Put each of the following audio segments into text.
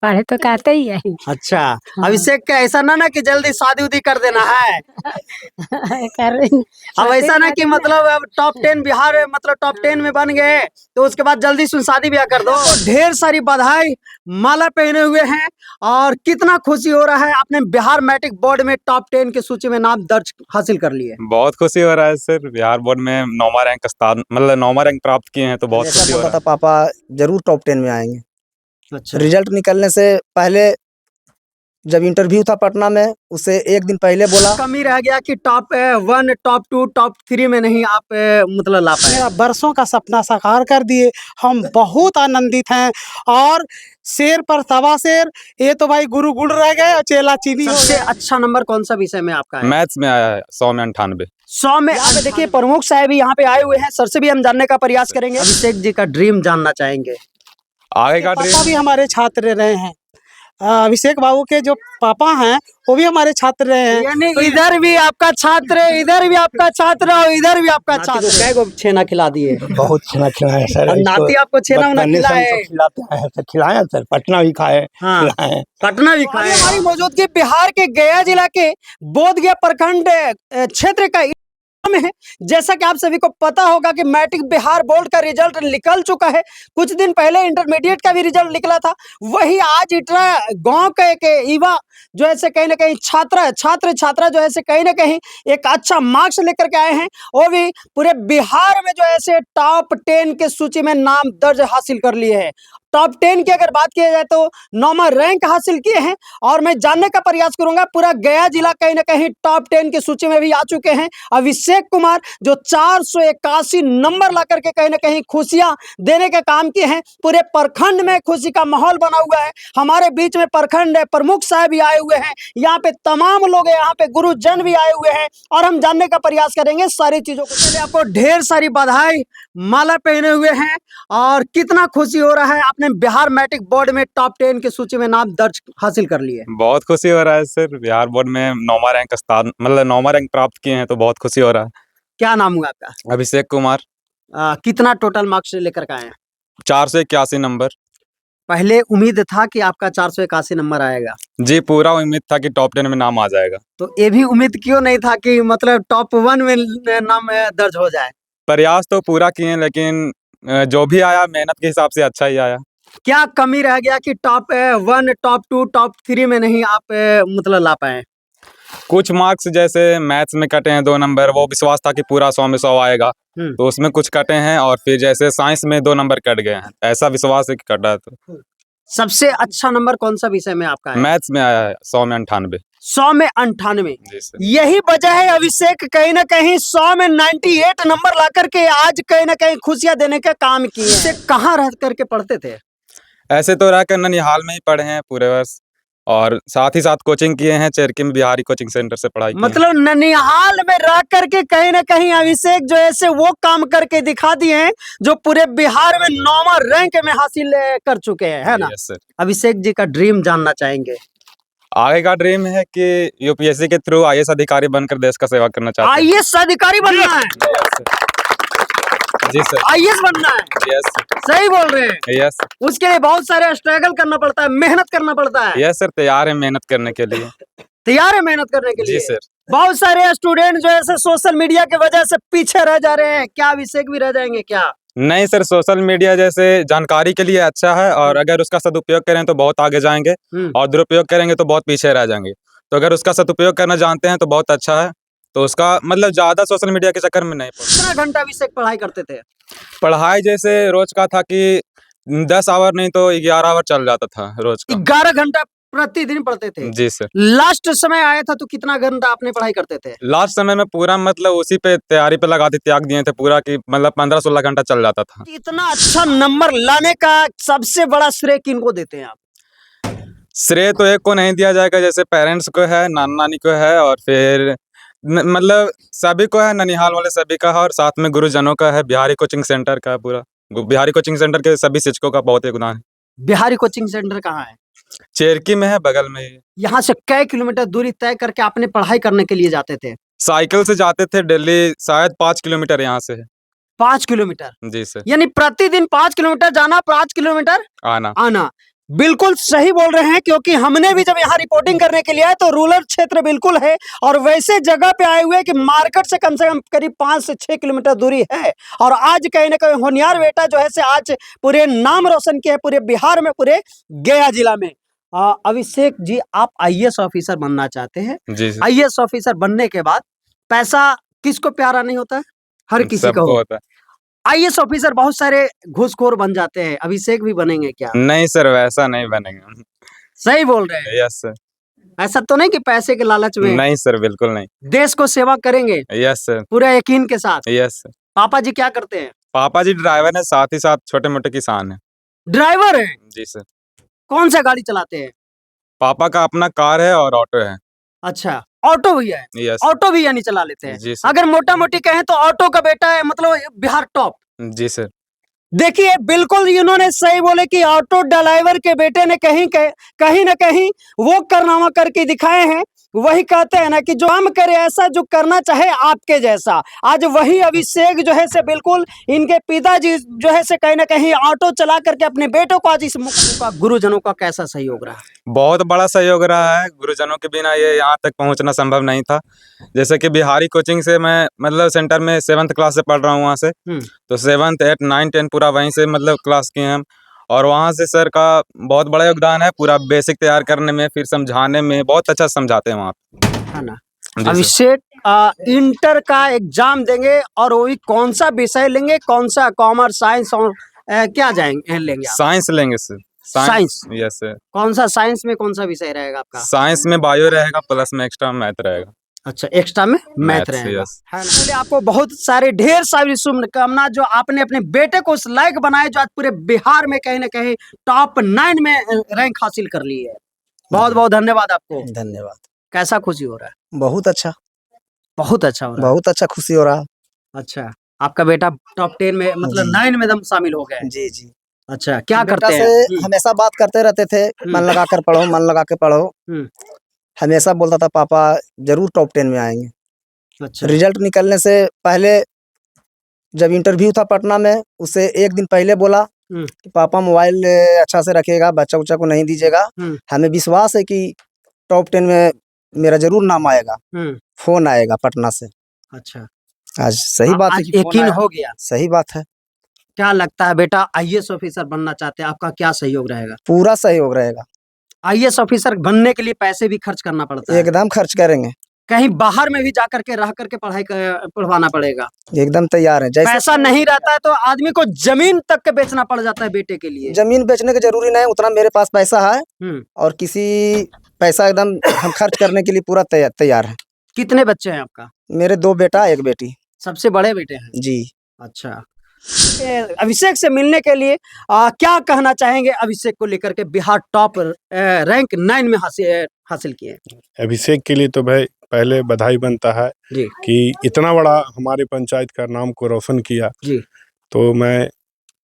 पढ़े तो कहते ही है। अच्छा, अभिषेक का ऐसा ना कि जल्दी शादी उदी कर देना है। कर रही अब ऐसा ना कि मतलब अब टॉप 10 बिहार में मतलब टॉप 10 में बन गए तो उसके बाद जल्दी से शादी ब्याह कर दो। ढेर सारी बधाई, माला पहने हुए हैं और कितना खुशी हो रहा है, आपने बिहार मैट्रिक बोर्ड में टॉप 10 की सूची में नाम दर्ज हासिल कर लिए। बहुत खुशी हो रहा है सर, बिहार बोर्ड में 9वां रैंक मतलब 9वां रैंक प्राप्त किए हैं तो बहुत खुशी हो रहा है। पापा जरूर टॉप 10 में आएंगे। अच्छा, रिजल्ट निकलने से पहले जब इंटरव्यू था पटना में, उससे एक दिन पहले बोला कमी रह गया कि टॉप 1 टॉप 2 टॉप 3 में नहीं आप मतलब ला पाए। मेरा बरसों का सपना साकार कर दिए, हम बहुत आनंदित हैं। और शेर पर तवा शेर, ये तो भाई गुरु गुड़ रह गए और चेला चीनी हो सबसे गया। अच्छा नंबर कौन सा विषय में आपका है? मैथ्स में आया है 100 में 98। 100 में। यहाँ पे देखिए प्रमुख साहब भी यहाँ पे आए हुए हैं, सर से भी हम जानने का प्रयास करेंगे। अभिषेक जी का ड्रीम जानना चाहेंगे। आगे का पापा ड्रीम भी हमारे छात्र रहे हैं। अभिषेक बाबू के जो पापा हैं वो भी हमारे छात्र रहे हैं। यानी इधर भी आपका छात्र है, इधर भी आपका छात्र और इधर भी आपका छात्र। कै गो छेना खिला दिए? बहुत छेना खिलाए सर। और नाती आपको छेना उना खिलाए? खिलाते हैं सर, खिलाए सर, पटना भी खाए, हाँ, खिलाए। पटना भी खाए। हमारी मौजूदगी बिहार के गया जिला के बोधगया प्रखंड क्षेत्र का में है। जैसा कि आप सभी को पता होगा कि मैट्रिक बिहार बोर्ड का रिजल्ट निकल चुका है। कुछ दिन पहले इंटरमीडिएट का भी रिजल्ट निकला था। वही आज इटरा गांव का एक युवा जो है कहीं ना कहीं छात्रा जो है कहीं ना कहीं एक अच्छा मार्क्स लेकर के आए हैं। वो भी पूरे बिहार में जो है टॉप 10 के सूची में नाम दर्ज हासिल कर लिए हैं। टॉप 10 की अगर बात किया जाए तो 9वां रैंक हासिल किए हैं। और मैं जानने का प्रयास करूंगा, पूरा गया जिला कहीं ना कहीं टॉप 10 की सूची में भी आ चुके हैं। अभिषेक कुमार जो 481 नंबर ला करके कहीं ना कहीं खुशियां देने का काम किए हैं। पूरे प्रखंड में खुशी का माहौल बना हुआ है। हमारे बीच में प्रखंड प्रमुख साहब भी आए हुए हैं, यहाँ पे तमाम लोग हैं, यहाँ पे गुरुजन भी आए हुए हैं और हम जानने का प्रयास करेंगे सारी चीजों को। पहले आपको ढेर सारी बधाई, माला पहने हुए हैं और कितना खुशी हो रहा है, आपने बिहार मैट्रिक बोर्ड में टॉप 10 की सूची में नाम दर्ज हासिल कर लिए। बहुत खुशी हो रहा है सर, बिहार बोर्ड में 9वां रैंक मतलब 9वां रैंक प्राप्त किए हैं तो बहुत खुशी हो रहा है। क्या नाम हुआ आपका? अभिषेक कुमार। कितना टोटल मार्क्स लेकर के आए हैं? 481 नंबर। पहले उम्मीद था कि आपका 481 नंबर आएगा? जी, पूरा उम्मीद था कि टॉप 10 में नाम आ जाएगा। तो ये भी उम्मीद क्यों नहीं था कि मतलब टॉप 1 में नाम दर्ज हो जाए? प्रयास तो पूरा किए लेकिन जो भी आया मेहनत के हिसाब से अच्छा ही आया। क्या कमी रह गया कि टॉप 1 टॉप 2 टॉप 3 में नहीं आप मतलब ला पाए? कुछ मार्क्स जैसे मैथ्स में कटे हैं 2 नंबर, वो विश्वास था कि पूरा 100 में 100 आएगा, तो उसमें कुछ कटे हैं। और फिर जैसे साइंस में 2 नंबर कट गए हैं, ऐसा विश्वास है कि कटा है। तो सबसे अच्छा नंबर कौन सा विषय में आपका है? मैथ्स में आया है 100 में 98। 100 में 98। जी सर। यही वजह है अभिषेक कहीं ना कहीं 100 में 98 नंबर ला करके आज कहीं ना कहीं खुशियां देने का काम किए हैं। कहाँ रह करके पढ़ते थे? ऐसे तो रहकर ननिहाल में ही पढ़े हैं पूरे वर्ष, और साथ ही साथ कोचिंग किए हैं चेरकी में, बिहारी कोचिंग सेंटर से पढ़ाई की है। मतलब ननिहाल में रह करके कहीं ना कहीं अभिषेक जो है वो काम करके दिखा दिए हैं जो पूरे बिहार में 9वां रैंक में हासिल कर चुके हैं, है ना? Yes sir. अभिषेक जी का ड्रीम जानना चाहेंगे। आगे का ड्रीम है कि यूपीएससी के थ्रू आईएएस अधिकारी बनकर देश का सेवा करना चाहते हैं। आईएएस अधिकारी बनना है? जी सर। आईएएस बनना है? यस सही बोल रहे हैं? यस। उसके लिए बहुत सारे स्ट्रगल करना पड़ता है, मेहनत करना पड़ता है। यस सर, तैयार है मेहनत करने के लिए। तैयार है मेहनत करने के लिए? जी सर। बहुत सारे स्टूडेंट जो है सोशल मीडिया की वजह से पीछे रह जा रहे हैं, क्या अभिषेक भी रह जाएंगे क्या? नहीं सर, सोशल मीडिया जैसे जानकारी के लिए अच्छा है, और अगर उसका सदुपयोग करें तो बहुत आगे जाएंगे, और दुरुपयोग करेंगे तो बहुत पीछे रह जाएंगे। तो अगर उसका सदुपयोग करना जानते हैं तो बहुत अच्छा है। तो उसका मतलब ज्यादा सोशल मीडिया के चक्कर में नहीं पड़े। कितना घंटा अभिषेक पढ़ाई करते थे? पढ़ाई जैसे रोज का था कि 10 आवर नहीं तो 11 आवर चल जाता था रोज का। 11 घंटा प्रतिदिन पढ़ते थे? जी सर। लास्ट समय आया था तो कितना घंटा आपने पढ़ाई करते थे? लास्ट समय में पूरा मतलब उसी पे तैयारी पे लगा त्याग दिए थे पूरा, कि मतलब 15-16 घंटा चल जाता था। इतना अच्छा नंबर लाने का सबसे बड़ा श्रेय किनको देते हैं आप? श्रेय तो एक को नहीं दिया जाएगा, जैसे पेरेंट्स को है, नाना नानी को है, और फिर मतलब सभी को है, ननिहाल वाले सभी का है, और साथ में गुरुजनों का है, बिहारी कोचिंग सेंटर का है पूरा। बिहारी कोचिंग सेंटर के सभी शिक्षकों का बहुत योगदान है। बिहारी कोचिंग सेंटर कहाँ है? चेरकी में है, बगल में ही। यहाँ से कई किलोमीटर दूरी तय करके आपने पढ़ाई करने के लिए जाते थे? साइकिल से जाते थे डेली, शायद 5 किलोमीटर यहाँ से है। 5 किलोमीटर? जी सर। यानी प्रतिदिन 5 किलोमीटर जाना, 5 किलोमीटर आना। आना। बिल्कुल सही बोल रहे हैं, क्योंकि हमने भी जब यहाँ रिपोर्टिंग करने के लिए आए तो रूरल क्षेत्र बिल्कुल है और वैसे जगह पे आए हुए हैं कि मार्केट से कम करीब 5 से 6 किलोमीटर दूरी है। और आज कहीं ना कहीं होनियार बेटा जो है से आज पूरे नाम रोशन किया है पूरे बिहार में, पूरे गया जिला में। अभिषेक जी, आप आईएएस ऑफिसर बनना चाहते हैं। जी सर, आईएएस ऑफिसर बनने के बाद पैसा किसको प्यारा नहीं होता है? हर किसी को सबको होता है। आईएएस ऑफिसर बहुत सारे घूसखोर बन जाते हैं, अभिषेक भी बनेंगे क्या? नहीं सर, वैसा नहीं बनेगा। सही बोल रहे हैं। Yes sir. ऐसा तो नहीं कि पैसे के लालच में नहीं सर, बिल्कुल नहीं। देश को सेवा करेंगे यस सर। पूरे यकीन के साथ। Yes sir. पापा जी क्या करते हैं? पापा जी ड्राइवर है, साथ ही साथ छोटे मोटे किसान है। ड्राइवर हैं। जी सर। कौन सा गाड़ी चलाते हैं? पापा का अपना कार है और ऑटो है। अच्छा, ऑटो भी है। यस। ऑटो भी यानी चला लेते हैं। जी सर। अगर मोटा मोटी कहें तो ऑटो का बेटा है, मतलब बिहार टॉप। जी सर। देखिए, बिल्कुल इन्होंने सही बोले कि ऑटो ड्राइवर के बेटे ने कहीं ना कहीं वो कारनामा करके दिखाए हैं। वही कहते हैं ना कि जो हम करे ऐसा, जो करना चाहे आपके जैसा। आज वही अभिषेक जो है से बिल्कुल इनके पिताजी जो है से कहीं ना कहीं ऑटो चला करके अपने बेटों को आज इस का गुरुजनों का कैसा सहयोग रहा? बहुत बड़ा सहयोग रहा है। गुरुजनों के बिना ये यहाँ तक पहुँचना संभव नहीं था। जैसे कि बिहारी कोचिंग से मैं मतलब सेंटर में 7th क्लास से पढ़ रहा हूँ वहाँ से, तो 7th 8 9 10 पूरा वहीं से मतलब क्लास किए हम। और वहाँ से सर का बहुत बड़ा योगदान है, पूरा बेसिक तैयार करने में, फिर समझाने में बहुत अच्छा समझाते हैं वहाँ पे, है ना? जी सर। अभिषेक इंटर का एग्जाम देंगे और वही कौन सा विषय लेंगे? कौन सा, कॉमर्स, साइंस और क्या जाएंगे लेंगे आप? साइंस लेंगे सर। साइंस? Yes sir. कौन सा साइंस में कौन सा विषय रहेगा आपका? साइंस में बायो रहेगा, प्लस में एक्स्ट्रा मैथ रहेगा। अच्छा, एक्स्ट्रा में मैथ Maths, रहेगा। yes. है ना? पहले आपको बहुत सारे ढेर सारी शुभकामना जो आपने अपने बेटे को उस लायक बनाए जो आज पूरे बिहार में कहीं ना कहीं टॉप 9 में रैंक हासिल कर ली है। बहुत बहुत धन्यवाद आपको। धन्यवाद। कैसा खुशी हो रहा है? बहुत अच्छा, बहुत अच्छा हो रहा है। बहुत अच्छा खुशी हो रहा। अच्छा, आपका बेटा टॉप 10 में मतलब जी। 9 में दम शामिल हो गए। जी जी। अच्छा, क्या बेटा करते से हैं? हमेशा बात करते रहते थे, मन लगा कर पढ़ो, मन लगा के पढ़ो। हम्म। हमेशा बोलता था पापा जरूर टॉप 10 में आएंगे। अच्छा, रिजल्ट निकलने से पहले जब इंटरव्यू था पटना में, उससे एक दिन पहले बोला कि पापा मोबाइल अच्छा से रखिएगा, बच्चा उच्चा को नहीं दीजिएगा। हमें विश्वास है कि टॉप 10 में मेरा जरूर नाम आएगा, फोन आएगा पटना से। अच्छा, आज सही बात है आज कि फोन यकीन आया। हो गया। सही बात है। क्या लगता है बेटा, आईएएस ऑफिसर बनना चाहते हैं, आपका क्या सहयोग रहेगा? पूरा सहयोग रहेगा। आईएएस ऑफिसर बनने के लिए पैसे भी खर्च करना पड़ता है। एकदम खर्च करेंगे। कहीं बाहर में भी जाकर के रह करके पढ़वाना पड़ेगा। एकदम तैयार है। जैसे पैसा नहीं रहता है तो आदमी को जमीन तक के बेचना पड़ जाता है बेटे के लिए। जमीन बेचने की जरूरी नहीं, उतना मेरे पास पैसा है और किसी पैसा एकदम हम खर्च करने के लिए पूरा तैयार है। कितने बच्चे हैं आपका? मेरे 2 बेटा 1 बेटी। सबसे बड़े बेटे हैं? जी। अच्छा, अभिषेक से मिलने के लिए क्या कहना चाहेंगे अभिषेक को लेकर के? बिहार टॉप रैंक 9 में हासिल किए। अभिषेक के लिए तो भाई पहले बधाई बनता है जी कि इतना बड़ा हमारे पंचायत का नाम को रोशन किया। जी। तो मैं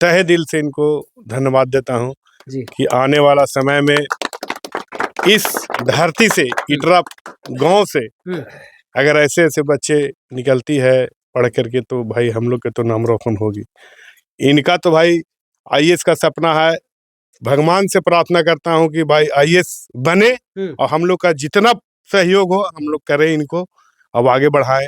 तहे दिल से इनको धन्यवाद देता हूँ जी। कि आने वाला समय में इस धरती से, इटरा गांव से अगर ऐसे ऐसे बच्चे निकलती है पढ़ करके, तो भाई हम लोग के तो नाम रोशन होगी। इनका तो भाई आईएएस का सपना है। भगवान से प्रार्थना करता हूँ कि भाई आईएएस बने और हम लोग का जितना सहयोग हो हम लोग करें, इनको अब आगे बढ़ाएं,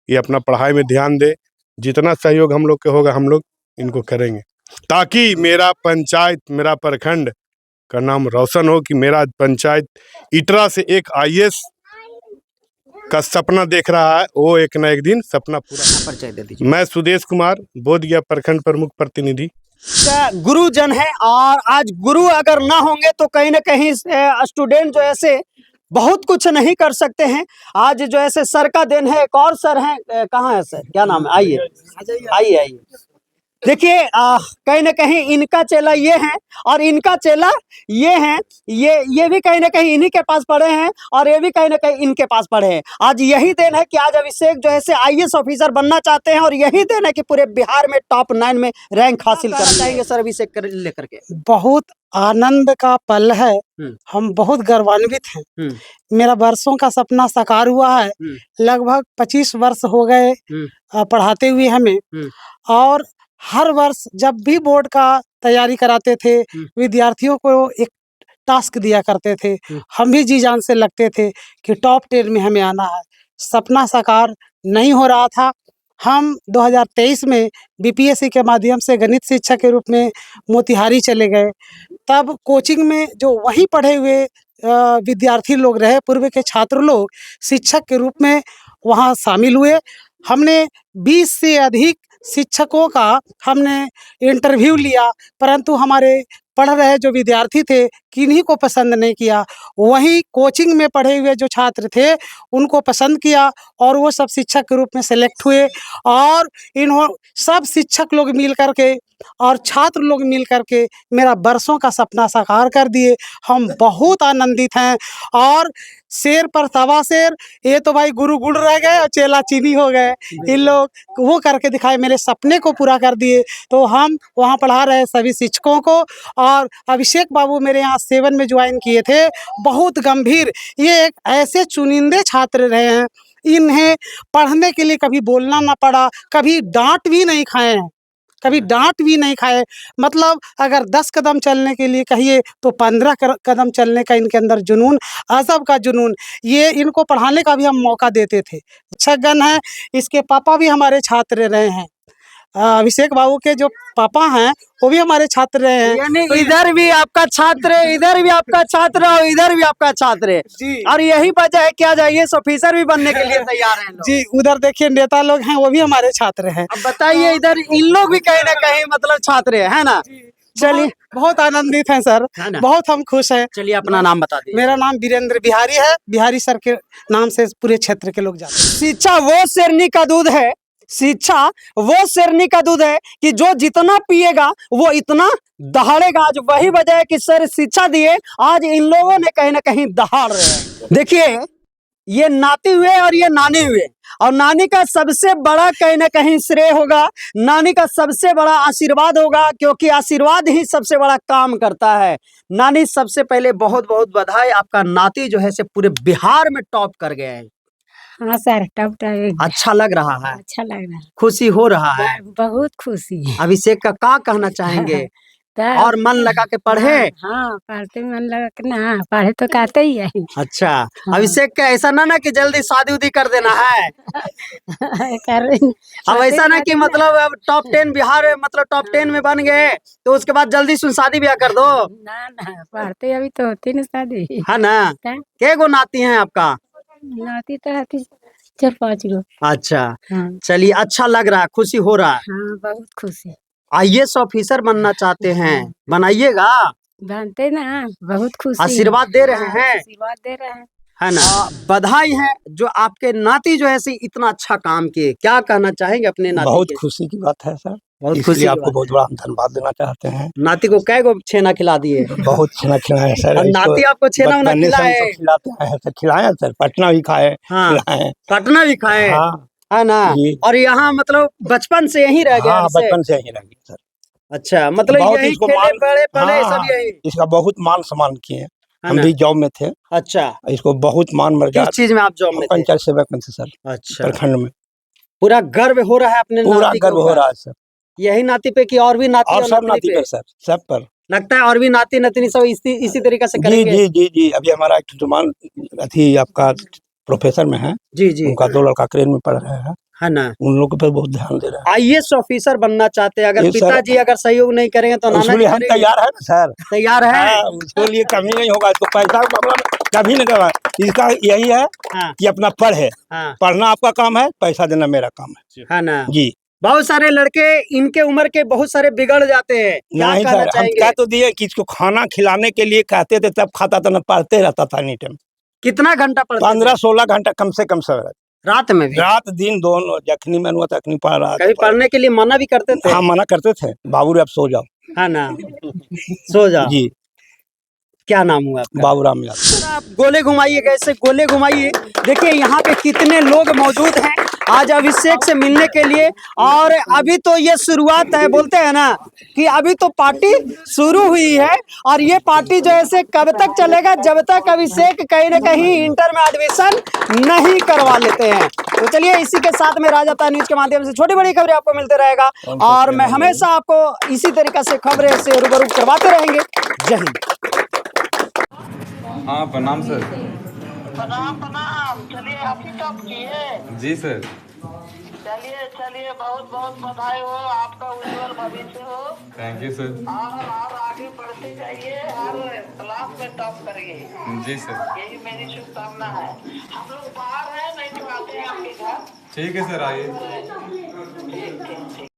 ये अपना पढ़ाई में ध्यान दे। जितना सहयोग हम लोग के होगा हम लोग इनको करेंगे, ताकि मेरा पंचायत, मेरा प्रखंड का नाम रोशन हो कि मेरा पंचायत इटरा से एक आईएएस का सपना देख रहा है, वो एक न एक दिन सपना पूरा। परिचय दे दीजिए। मैं सुदेश कुमार, बोधगया प्रखंड प्रमुख प्रतिनिधि। गुरुजन है और आज गुरु अगर ना होंगे तो कहीं ना कहीं स्टूडेंट जो ऐसे बहुत कुछ नहीं कर सकते हैं। आज जो ऐसे सर का दिन है। एक और सर हैं, कहाँ है सर, क्या नाम है? आइए आइए आइए। देखिए, कहीं ना कहीं इनका चेला ये है और इनका चेला ये है। ये भी कहीं ना कहीं इन्हीं के पास पढ़े हैं और ये भी कहीं ना कहीं इनके पास पढ़े हैं। आज यही दिन है कि आज अभिषेक जो है से आईएएस ऑफिसर बनना चाहते हैं और यही दिन है कि पूरे बिहार में टॉप 9 में रैंक हासिल करना चाहेंगे सर अभिषेक लेकर के। बहुत आनंद का पल है। हम बहुत गर्वान्वित हैं। मेरा वर्षों का सपना साकार हुआ है। लगभग 25 वर्ष हो गए पढ़ाते हुए हमें, और हर वर्ष जब भी बोर्ड का तैयारी कराते थे, विद्यार्थियों को एक टास्क दिया करते थे। हम भी जी जान से लगते थे कि टॉप 10 में हमें आना है। सपना साकार नहीं हो रहा था। हम 2023 में बीपीएससी के माध्यम से गणित शिक्षक के रूप में मोतिहारी चले गए। तब कोचिंग में जो वहीं पढ़े हुए विद्यार्थी लोग रहे, पूर्व के छात्र लोग शिक्षक के रूप में वहाँ शामिल हुए। हमने 20 से अधिक शिक्षकों का हमने इंटरव्यू लिया, परंतु हमारे पढ़ रहे जो विद्यार्थी थे किन्हीं को पसंद नहीं किया। वहीं कोचिंग में पढ़े हुए जो छात्र थे उनको पसंद किया और वो सब शिक्षक के रूप में सेलेक्ट हुए। और सब शिक्षक लोग मिल करके और छात्र लोग मिल करके मेरा बरसों का सपना साकार कर दिए। हम बहुत आनंदित हैं। और शेर पर तवा शेर, ये तो भाई गुरु गुड़ रह गए और चेला चीनी हो गए। इन लोग वो करके दिखाए, मेरे सपने को पूरा कर दिए। तो हम वहाँ पढ़ा रहे सभी शिक्षकों को। और अभिषेक बाबू मेरे यहाँ 7 में ज्वाइन किए थे, बहुत गंभीर। ये एक ऐसे चुनिंदे छात्र रहे हैं, इन्हें पढ़ने के लिए कभी बोलना ना पड़ा, कभी डांट भी नहीं खाए हैं, कभी डांट भी नहीं खाए। मतलब अगर 10 कदम चलने के लिए कहिए तो 15 कदम चलने का इनके अंदर जुनून, अजब का जुनून। ये इनको पढ़ाने का भी हम मौका देते थे। शिक्षकगण है, इसके पापा भी हमारे छात्र रहे हैं। अभिषेक बाबू के जो पापा हैं वो भी हमारे छात्र रहे हैं। यानी इधर भी आपका छात्र है, इधर भी आपका छात्र और इधर भी आपका छात्र है जी। और यही वजह है क्या जाइए ऑफिसर भी बनने के लिए तैयार हैं लोग। जी, उधर देखिए नेता लोग हैं, वो भी हमारे छात्र हैं। अब बताइए इधर इन लोग भी कहीं ना कहीं मतलब छात्र है ना। चलिए बहुत आनंदित हैं सर, है ना? बहुत हम खुश हैं। चलिए अपना नाम बता दीजिए। मेरा नाम वीरेंद्र बिहारी है। बिहारी सर के नाम से पूरे क्षेत्र के लोग जाते हैं। शिक्षा वो शेरनी का दूध है, शिक्षा वो शेरनी का दूध है कि जो जितना पिएगा वो इतना दहाड़ेगा। आज वही वजह है कि सर शिक्षा दिए, आज इन लोगों ने कहीं ना कहीं दहाड़ रहे हैं। देखिए ये नाती हुए और ये नानी हुए, और नानी का सबसे बड़ा कहीं ना कहीं श्रेय होगा, नानी का सबसे बड़ा आशीर्वाद होगा, क्योंकि आशीर्वाद ही सबसे बड़ा काम करता है। नानी सबसे पहले बहुत बहुत बधाई, आपका नाती जो है से पूरे बिहार में टॉप कर गए हैं। हाँ सर, टॉप टॉप अच्छा लग रहा है, अच्छा लग रहा खुशी हो रहा है। है, बहुत खुशी है। अभिषेक का क्या कहना चाहेंगे? तब- और मन लगा के पढ़े। हाँ, पढ़ते मन लगा के ना, पढ़े तो कहते ही है। अच्छा अभिषेक का ऐसा ना कि जल्दी शादी उदी कर देना है। कर अब ऐसा ना कि मतलब अब टॉप 10 बिहार में, मतलब टॉप 10 में बन गए तो उसके बाद जल्दी सुन शादी ब्याह कर दो, ना ना, पढ़ते अभी तो होती ना शादी। है ना। तब के गो नाती हैं आपका? नाती तो आती 4-5 गो। अच्छा हाँ चलिए, अच्छा लग रहा है, खुशी हो रहा है। हाँ, बहुत खुशी। आईएएस ऑफिसर बनना चाहते हैं, बनाइएगा, बनते ना, बहुत खुशी है। आशीर्वाद दे रहे हाँ, हैं, आशीर्वाद दे रहे हैं। है ना। बधाई है जो आपके नाती जो है से इतना अच्छा काम किए। क्या कहना चाहेंगे अपने नाती बहुत के? खुशी की बात है सर, बहुत इसलिए खुशी आपको बहुत बड़ा हम धन्यवाद देना चाहते हैं। नाती को कै गो छेना खिला दिए? बहुत छेना खिलाए सर। और नाती आपको छेना उना बचपने से हम खिलाए? सब खिलाते हैं सर, खिलाए सर, पटना भी खाए, हाँ, खिलाए। पटना भी खाए, हाँ है ना। जी। और यहाँ मतलब बचपन से यहीं रह गया हाँ, ऐसे? बचपन से यही लगी सर। अच्छा, मतलब बहुत यही इसको खेले मान- बड़े पले हाँ, सब यही, इसका बहुत मान सम्मान किए, है हम ना? भी जॉब में थे, अच्छा, इसको बहुत मान किस मर्यादा। चीज में आप जॉब में थे? पंचायत सेवक में थे सर, अच्छा, प्रखंड में। पूरा गर्व हो रहा है अपने पूरा नाती के गर्व हो ऊपर? रहा है सर, यही नाती पे कि और भी नाती और सब नतनी नाती पे? पर सर, सब पर। लगता है और भी नाती नतनी सब इसी तरीके से जी करेंगे। जी जी जी, अभी हमारा एक जुमान अथी आपका प्रोफेसर में है, जी जी, उनका 2 लड़का क्रेन में पढ़ रहे हैं, है ना। उन लोगों पर बहुत ध्यान दे रहे हैं। आईएएस ऑफिसर बनना चाहते हैं, अगर ये सर- पिताजी अगर सहयोग नहीं करेंगे तो नाना उसके जी लिए हम करेंगे? तैयार है ना सर। तैयार है। हाँ, उसके लिए कमी नहीं होगा, इसको पैसा का मामला में कभी नहीं करवा। इसका यही है हाँ, कि अपना पढ़े, हाँ, पढ़ना आपका काम है, पैसा देना मेरा काम है ना। है जी। बहुत सारे लड़के इनके उम्र के बहुत सारे बिगड़ जाते हैं, क्या नहीं कहना सर, हम चाहेंगे? कह तो दिए कि इसको खाना खिलाने के लिए कहते थे, तब खाता था, न पढ़ते रहता था एनी टाइम। कितना घंटा पढ़ते थे? 15-16 घंटा कम से कम सर, रात में भी? रात दिन दोनों, जखनी मन हुआ तखनी पढ़ रहा कभी पढ़ने के लिए मना भी करते थे? हाँ, मना करते थे, बाबू अब सो जाओ। है ना, सो जाओ। जी, क्या नाम हुआ आपका? बाबूराम यादव। आप गोले घुमाइए, कैसे गोले घुमाइए। देखिए यहाँ पे कितने लोग मौजूद हैं आज अभिषेक से मिलने के लिए, और अभी तो ये शुरुआत है, बोलते हैं ना कि अभी तो पार्टी शुरू हुई है, और ये पार्टी जो है कब तक चलेगा, जब तक अभिषेक कहीं ना कहीं इंटर में एडमिशन नहीं करवा लेते हैं। तो चलिए, इसी के साथ में राजता न्यूज के माध्यम से छोटी बड़ी खबरें आपको मिलते रहेगा, और मैं हमेशा आपको इसी तरीके से खबरें से रूबरू करवाते रहेंगे। जय हिंद। हाँ प्रणाम सर। प्रणाम प्रणाम। चलिए आप ही टॉप किए। जी सर। चलिए चलिए, बहुत बहुत बधाई हो, आपका उज्जवल भविष्य हो। Thank you sir. और आगे बढ़ते जाइए, हर क्लास में टॉप करिए। जी सर। यही मेरी शुभकामना है। हम लोग बाहर हैं, नहीं तो आते हैं आपके घर। ठीक है सर, आइए। ठीक ठीक ठीक।